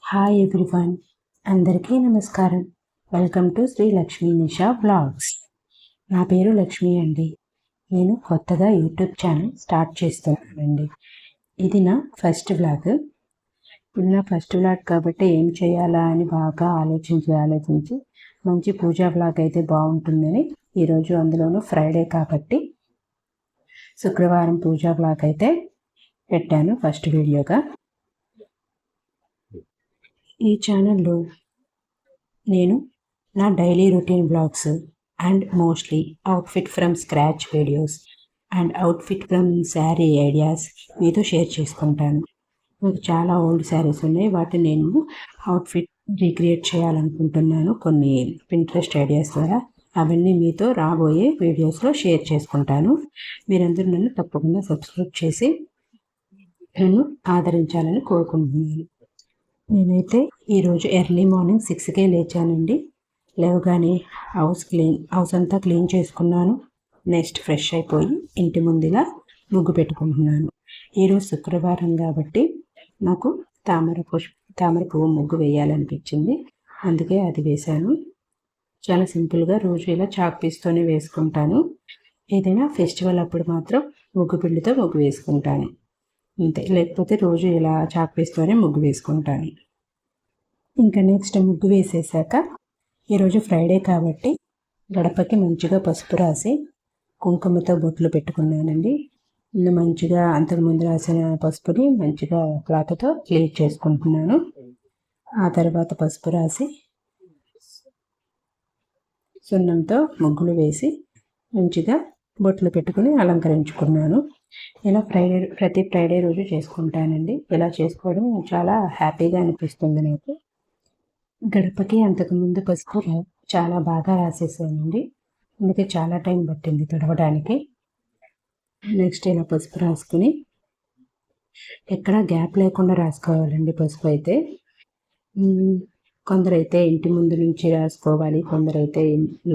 Hi everyone, అందరికీ నమస్కారం. Welcome to Sri Lakshmi Nisha vlogs. నా పేరు లక్ష్మి అండి. నేను కొత్తగా యూట్యూబ్ ఛానల్ స్టార్ట్ చేస్తున్నానండి. ఇది నా ఫస్ట్ వ్లాగ్. ఇది నా ఫస్ట్ వ్లాగ్ కాబట్టి ఏం చేయాలా అని బాగా ఆలోచించి మంచి పూజా వ్లాగ్ అయితే బాగుంటుందని ఈరోజు, అందులోనూ ఫ్రైడే కాబట్టి శుక్రవారం పూజా వ్లాగ్ అయితే పెట్టాను ఫస్ట్ వీడియోగా. ఈ ఛానల్లో నేను నా daily routine blogs and mostly outfit from scratch videos and outfit from sari ideas మీతో షేర్ చేసుకుంటాను. నాకు చాలా ఓల్డ్ శారీస్ ఉన్నాయి, వాటిని నేను అవుట్ఫిట్ రీక్రియేట్ చేయాలనుకుంటున్నాను కొన్ని పింట్రెస్ట్ ఐడియాస్ ద్వారా. అవన్నీ మీతో రాబోయే వీడియోస్లో షేర్ చేసుకుంటాను. మీరందరూ నన్ను తప్పకుండా సబ్స్క్రైబ్ చేసి నన్ను ఆదరించాలని కోరుకుంటున్నాను. నేనైతే ఈరోజు ఎర్లీ మార్నింగ్ 6కే లేచానండి. లేవగానే హౌస్ అంతా క్లీన్ చేసుకున్నాను. నెక్స్ట్ ఫ్రెష్ అయిపోయి ఇంటి ముందులా ముగ్గు పెట్టుకుంటున్నాను. ఈరోజు శుక్రవారం కాబట్టి నాకు తామర పువ్వు ముగ్గు వేయాలనిపించింది, అందుకే అది వేశాను. చాలా సింపుల్గా రోజు ఇలా చాక్ పీస్తోనే వేసుకుంటాను. ఏదైనా ఫెస్టివల్ అప్పుడు మాత్రం ముగ్గు పిండితో ముగ్గు వేసుకుంటాను అంతే, లేకపోతే రోజు ఇలా చాక్ పీస్తోనే ముగ్గు వేసుకుంటాను. ఇంకా నెక్స్ట్ ముగ్గు వేసేసాక, ఈరోజు ఫ్రైడే కాబట్టి గడపకి మంచిగా పసుపు రాసి కుంకుమతో బొట్లు పెట్టుకున్నానండి. మంచిగా అంతకుముందు రాసిన పసుపుని మంచిగా క్లాత్తో క్లీన్ చేసుకుంటున్నాను. ఆ తర్వాత పసుపు రాసి సున్నంతో ముగ్గులు వేసి మంచిగా బొట్లు పెట్టుకుని అలంకరించుకున్నాను. ఇలా ప్రతి ఫ్రైడే రోజు చేసుకుంటానండి. ఇలా చేసుకోవడం చాలా హ్యాపీగా అనిపిస్తుంది నాకు. గడపకి అంతకుముందు పసుపు చాలా బాగా రాసేసానండి, అందుకే చాలా టైం పట్టింది తుడవడానికి. నెక్స్ట్ ఇలా పసుపు రాసుకుని ఎక్కడ గ్యాప్ లేకుండా రాసుకోవాలండి పసుపు అయితే. కొందరైతే ఇంటి ముందు నుంచి రాసుకోవాలి, కొందరైతే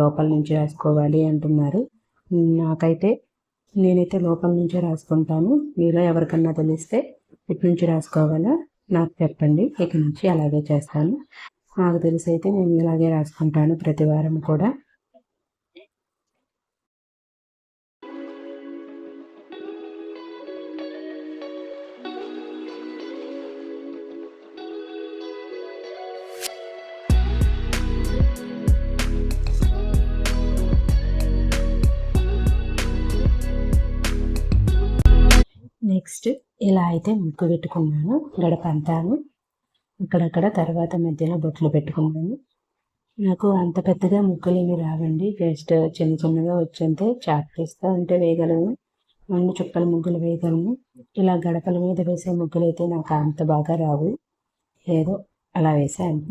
లోపల నుంచి రాసుకోవాలి అంటున్నారు. నేనైతే లోపల నుంచే రాసుకుంటాను. మీలో ఎవరికన్నా తెలిస్తే ఇటు నుంచి రాసుకోవాలా నాకు చెప్పండి, ఇక నుంచి అలాగే చేస్తాను. నాకు తెలిసి అయితే నేను ఇలాగే రాసుకుంటాను ప్రతి వారం కూడా. నెక్స్ట్ ఇలా అయితే ముగ్గు పెట్టుకున్నాను గడప అంతాను. అక్కడక్కడ తర్వాత మధ్యలో బొట్లు పెట్టుకున్నాను. నాకు అంత పెద్దగా ముగ్గులు ఏమి రావండి, జస్ట్ చిన్న చిన్నగా వచ్చంతే. చాక్ చేస్తా ఉంటే వేయగలను, 2 చుక్కల ముగ్గులు వేయగలను. ఇలా గడపల మీద వేసే ముగ్గులు అయితే నాకు అంత బాగా రావు, ఏదో అలా వేసాను.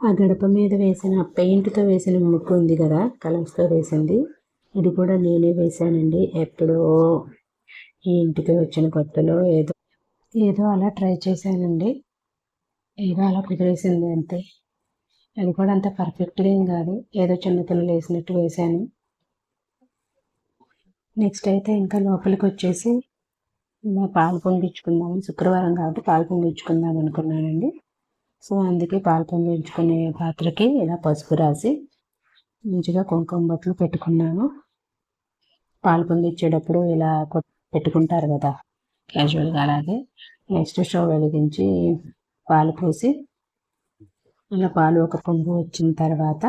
ఆ గడప మీద వేసిన పెయింట్తో వేసిన ముగ్గు ఉంది కదా, కలర్స్తో వేసింది, ఇది కూడా నేనే వేశానండి. ఎప్పుడో ఈ ఇంటికి వచ్చిన కొత్తలో ఏదో అలా ట్రై చేశానండి. ఏదో అలా కుదిరేసింది అంతే. అది కూడా అంత పర్ఫెక్ట్గా ఏం కాదు, ఏదో చిన్నపిల్లలు వేసినట్టు వేశాను. నెక్స్ట్ అయితే ఇంకా లోపలికి వచ్చేసి ఇలా పాలు పొంగించుకుందాము, శుక్రవారం కాబట్టి పాలు పొంగించుకుందాం అనుకున్నానండి. సో అందుకే పాలు పొంగించుకునే పాత్రకి ఇలా పసుపు రాసి మంచిగా కుంకుమ బొట్లు పెట్టుకున్నాను. పాలు పొంగించేటప్పుడు ఇలా పెట్టుకుంటారు కదా క్యాజువల్గా, అలాగే. నెక్స్ట్ స్టవ్ వెలిగించి పాలు పోసి ఇలా పాలు ఒక పొంగు వచ్చిన తర్వాత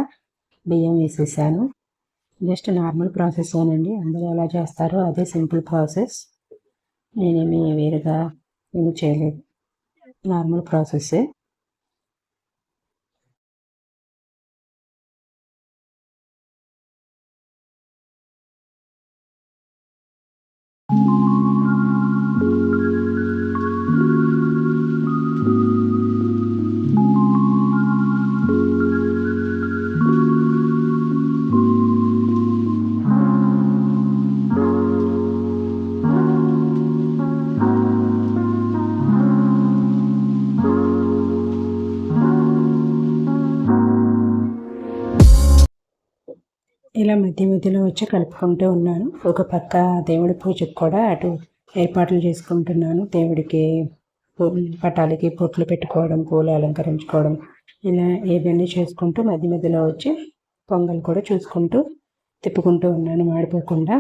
బియ్యం వేసేసాను. జస్ట్ నార్మల్ ప్రాసెస్ ఏనండి, అందరూ ఎలా చేస్తారో అదే సింపుల్ ప్రాసెస్. నేనేమి వేరుగా ఏమి చేయలేదు, నార్మల్ ప్రాసెస్సే. ఇలా మధ్య మధ్యలో వచ్చి కలుపుకుంటూ ఉన్నాను. ఒక పక్క దేవుడి పూజకు కూడా అటు ఏర్పాట్లు చేసుకుంటున్నాను. దేవుడికి పటాలకి పొట్లు పెట్టుకోవడం, పూలు అలంకరించుకోవడం, ఇలా ఇవన్నీ చేసుకుంటూ మధ్య మధ్యలో వచ్చి పొంగల్ కూడా చూసుకుంటూ తిప్పుకుంటూ ఉన్నాను మాడిపోకుండా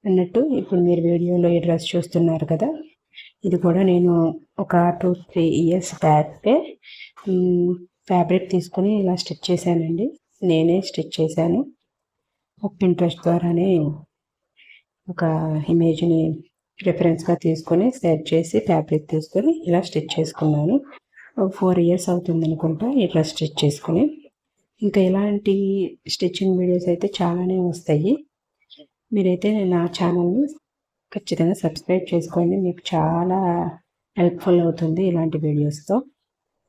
అన్నట్టు. ఇప్పుడు మీరు వీడియోలో ఈ డ్రెస్ చూస్తున్నారు కదా, ఇది కూడా నేను ఒక 2-3 ఇయర్స్ బ్యాకే ఫ్యాబ్రిక్ తీసుకుని ఇలా స్టిచ్ చేశానండి. నేనే స్టిచ్ చేశాను. పింట్రెస్ట్ ద్వారానే ఒక ఇమేజ్ని రిఫరెన్స్గా తీసుకొని సెట్ చేసి ఫ్యాబ్రిక్ తీసుకొని ఇలా స్టిచ్ చేసుకున్నాను. 4 ఇయర్స్ అవుతుంది అనుకుంటా ఈ డ్రెస్ స్టిచ్ చేసుకుని. ఇంకా ఇలాంటి స్టిచ్చింగ్ వీడియోస్ అయితే చాలానే వస్తాయి. మీరైతే నా ఛానల్ని ఖచ్చితంగా సబ్స్క్రైబ్ చేసుకోండి, మీకు చాలా హెల్ప్ఫుల్ అవుతుంది ఇలాంటి వీడియోస్తో.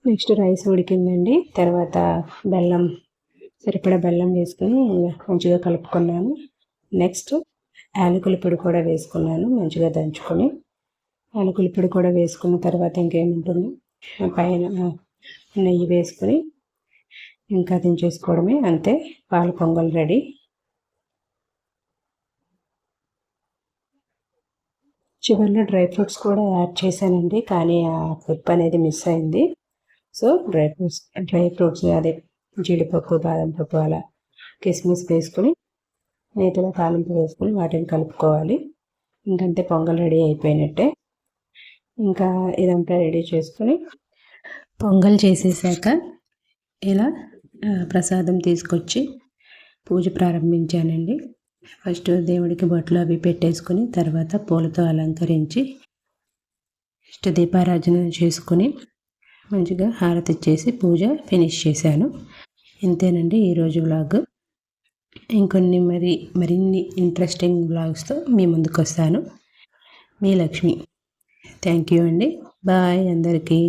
నెక్స్ట్ రైస్ ఉడికిందండి. తర్వాత బెల్లం, సరిపడా బెల్లం వేసుకొని మంచిగా కలుపుకున్నాను. నెక్స్ట్ యాలకుల పొడి కూడా వేసుకున్నాను మంచిగా దంచుకొని. యాలకుల పొడి కూడా వేసుకున్న తర్వాత ఇంకేముంటుంది, పైన నెయ్యి వేసుకొని ఇంకా దించేసుకోవడమే, అంతే. పాల పొంగల్ రెడీ. చివరిలో డ్రై ఫ్రూట్స్ కూడా యాడ్ చేశానండి, కానీ ఆ క్లిప్ అనేది మిస్ అయింది. సో డ్రై ఫ్రూట్స్ అదే జీడిపప్పు, బాదం పప్పు, అలా కిస్మిస్ వేసుకొని నేతిలో తాలింపు వేసుకొని వాటిని కలుపుకోవాలి. ఇంకంతే, పొంగల్ రెడీ అయిపోయినట్టే. ఇంకా ఇదంతా రెడీ చేసుకొని పొంగల్ చేసేసాక ఇలా ప్రసాదం తీసుకొచ్చి పూజ ప్రారంభించానండి. ఫస్ట్ దేవుడికి బొట్లు అవి పెట్టేసుకొని తర్వాత పూలతో అలంకరించి ఇష్ట దీపారాధన చేసుకుని మంచిగా హారతి ఇచ్చేసి పూజ ఫినిష్ చేశాను. ఇంతేనండి ఈరోజు వ్లాగ్. ఇంకొన్ని మరిన్ని ఇంట్రెస్టింగ్ వ్లాగ్స్తో మీ ముందుకు వస్తాను. మీ లక్ష్మి. థ్యాంక్ యూ అండి. బాయ్ అందరికీ.